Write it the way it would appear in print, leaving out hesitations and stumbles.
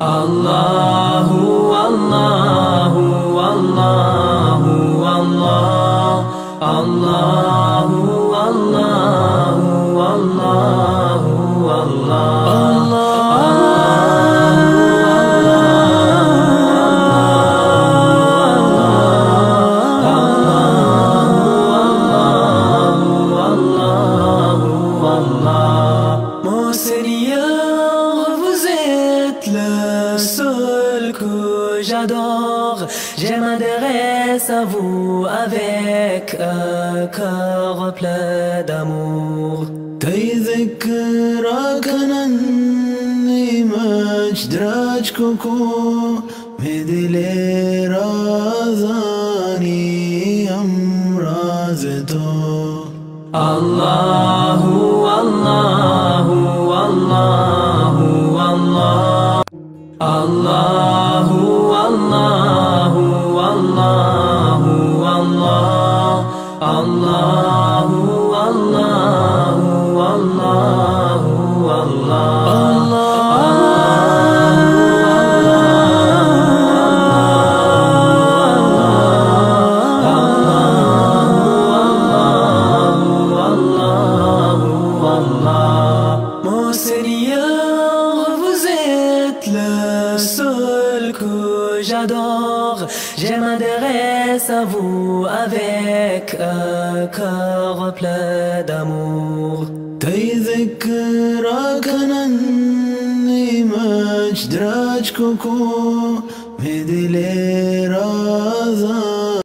الله والله والله والله الله والله والله والله. Mon Seigneur, vous êtes le seul que j'adore. Je m'adresse à vous avec un cœur plein d'amour. تذكرك أنني مجدرجككو مثل رازاني أمرازتو. الله والله والله والله الله والله والله والله الله والله والله Mon Seigneur, vous êtes le seul que j'adore. Je m'adresse à vous avec un cœur plein d'amour. تذكرك أنني مجدرجككو مثل